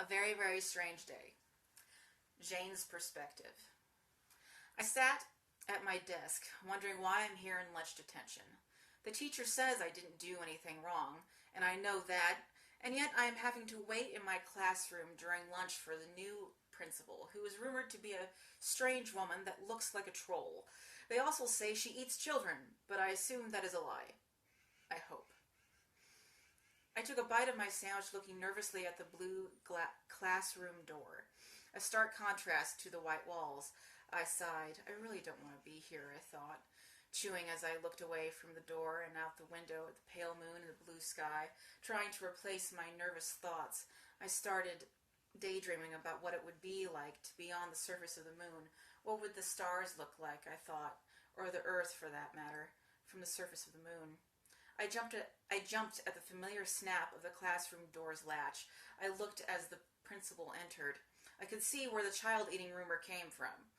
A very, very strange day. Jane's perspective. I sat at my desk, wondering why I'm here in lunch detention. The teacher says I didn't do anything wrong, and I know that, and yet I am having to wait in my classroom during lunch for the new principal, who is rumored to be a strange woman that looks like a troll. They also say she eats children, but I assume that is a lie. I hope. I took a bite of my sandwich, looking nervously at the blue classroom door. A stark contrast to the white walls. I sighed. I really don't want to be here, I thought, chewing as I looked away from the door and out the window at the pale moon and the blue sky, trying to replace my nervous thoughts. I started daydreaming about what it would be like to be on the surface of the moon. What would the stars look like, I thought, or the earth for that matter, from the surface of the moon. I jumped at the familiar snap of the classroom door's latch. I looked as the principal entered. I could see where the child-eating rumor came from.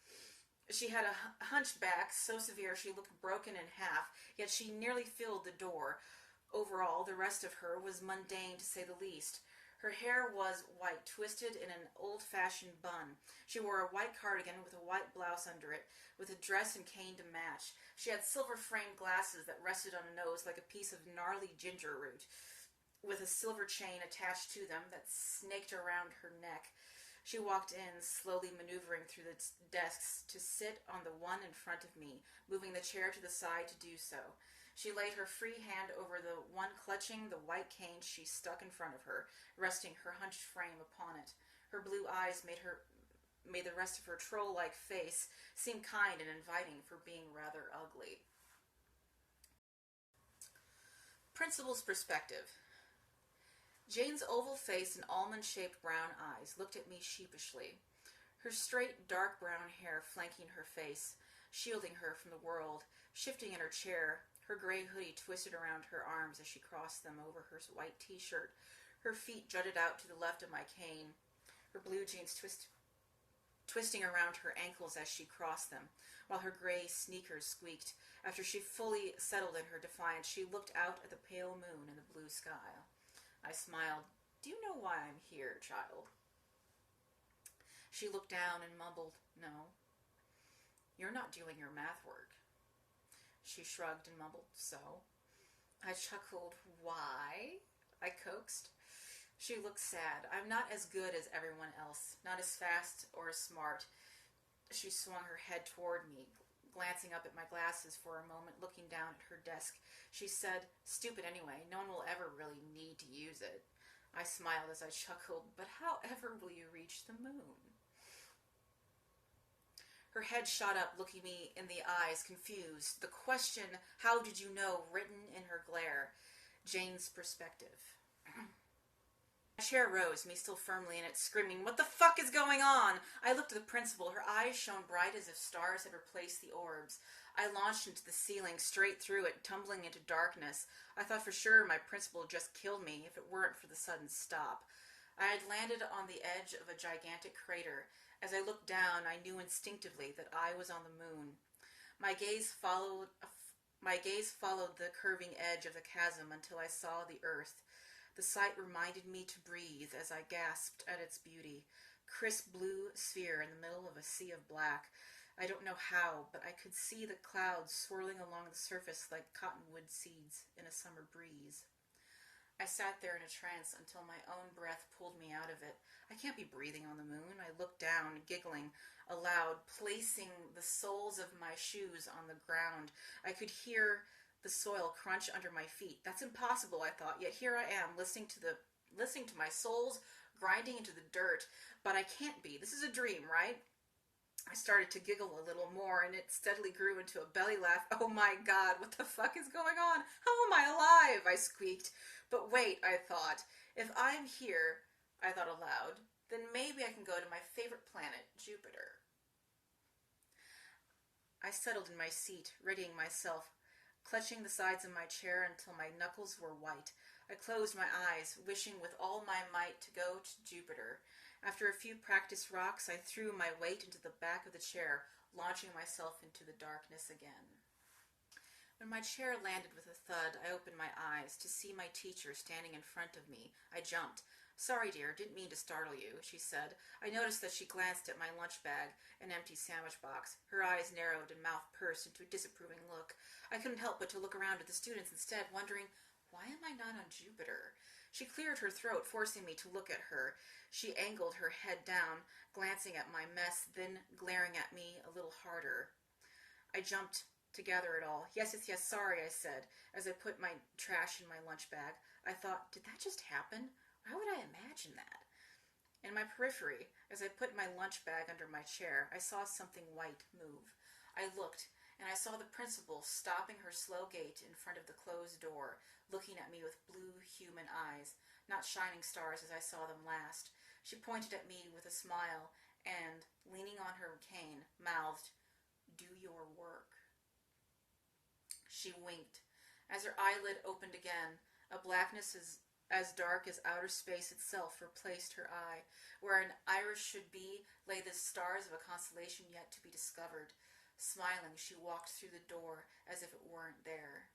She had a hunchback so severe she looked broken in half, yet she nearly filled the door. Overall, the rest of her was mundane, to say the least. Her hair was white, twisted in an old-fashioned bun. She wore a white cardigan with a white blouse under it, with a dress and cane to match. She had silver-framed glasses that rested on a nose like a piece of gnarly ginger root, with a silver chain attached to them that snaked around her neck. She walked in, slowly maneuvering through the desks to sit on the one in front of me, moving the chair to the side to do so. She laid her free hand over the one clutching the white cane she stuck in front of her, resting her hunched frame upon it. Her blue eyes made the rest of her troll-like face seem kind and inviting for being rather ugly. Principal's perspective. Jane's oval face and almond-shaped brown eyes looked at me sheepishly. Her straight, dark brown hair flanking her face, shielding her from the world, shifting in her chair, her gray hoodie twisted around her arms as she crossed them over her white t-shirt. Her feet jutted out to the left of my cane, her blue jeans twisting around her ankles as she crossed them, while her gray sneakers squeaked. After she fully settled in her defiance, she looked out at the pale moon and the blue sky. I smiled. "Do you know why I'm here, child?" She looked down and mumbled, "No." "You're not doing your math work." She shrugged and mumbled, "So?" I chuckled. "Why?" I coaxed. She looked sad. "I'm not as good as everyone else, not as fast or as smart." She swung her head toward me, glancing up at my glasses for a moment, looking down at her desk. She said, "Stupid anyway. No one will ever really need to use it." I smiled as I chuckled, "But how ever will you reach the moon?" Her head shot up, looking me in the eyes, confused. The question, "How did you know?" written in her glare. Jane's perspective. My chair rose, me still firmly in it, screaming, "What the fuck is going on?" I looked at the principal. Her eyes shone bright as if stars had replaced the orbs. I launched into the ceiling, straight through it, tumbling into darkness. I thought for sure my principal had just killed me if it weren't for the sudden stop. I had landed on the edge of a gigantic crater. As I looked down, I knew instinctively that I was on the moon. My gaze followed the curving edge of the chasm until I saw the earth. The sight reminded me to breathe as I gasped at its beauty. Crisp blue sphere in the middle of a sea of black. I don't know how, but I could see the clouds swirling along the surface like cottonwood seeds in a summer breeze. I sat there in a trance until my own breath pulled me out of it. I can't be breathing on the moon. I looked down, giggling aloud, placing the soles of my shoes on the ground. I could hear the soil crunch under my feet. That's impossible, I thought, yet here I am, listening to my soles grinding into the dirt. But I can't be. This is a dream, right? I started to giggle a little more, and it steadily grew into a belly laugh. "Oh my God, what the fuck is going on? How am I alive?" I squeaked. But wait, I thought. If I'm here, I thought aloud, then maybe I can go to my favorite planet, Jupiter. I settled in my seat, readying myself, clutching the sides of my chair until my knuckles were white. I closed my eyes, wishing with all my might to go to Jupiter. After a few practice rocks, I threw my weight into the back of the chair, launching myself into the darkness again. When my chair landed with a thud, I opened my eyes to see my teacher standing in front of me. I jumped. "Sorry, dear, didn't mean to startle you," she said. I noticed that she glanced at my lunch bag, an empty sandwich box. Her eyes narrowed and mouth pursed into a disapproving look. I couldn't help but to look around at the students instead, wondering, why am I not on Jupiter? She cleared her throat, forcing me to look at her. She angled her head down, glancing at my mess, then glaring at me a little harder. I jumped to gather it all. Yes, yes, yes, sorry, I said, as I put my trash in my lunch bag. I thought, did that just happen? How would I imagine that? In my periphery, as I put my lunch bag under my chair, I saw something white move. I looked, and I saw the principal stopping her slow gait in front of the closed door, looking at me with blue human eyes, not shining stars as I saw them last. She pointed at me with a smile and, leaning on her cane, mouthed, "Do your work." She winked. As her eyelid opened again, a blackness as dark as outer space itself replaced her eye. Where an iris should be lay the stars of a constellation yet to be discovered. Smiling, she walked through the door as if it weren't there.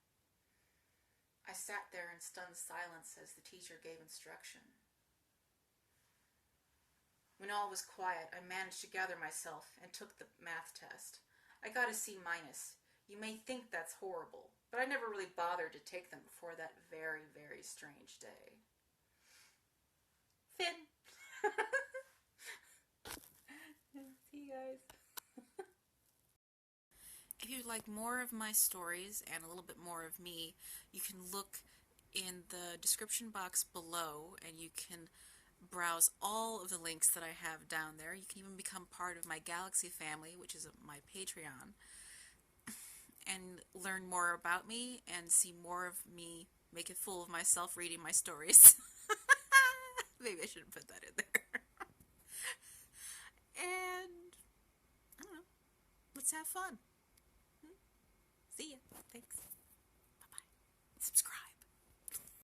I sat there in stunned silence as the teacher gave instruction. When all was quiet, I managed to gather myself and took the math test. I got a C-. You may think that's horrible, but I never really bothered to take them before that very, very strange day. Finn! See you guys. If you'd like more of my stories and a little bit more of me, you can look in the description box below and you can browse all of the links that I have down there. You can even become part of my Galaxy family, which is my Patreon, and learn more about me and see more of me make a fool of myself reading my stories. Maybe I shouldn't put that in there. And, I don't know, let's have fun. See ya. Thanks.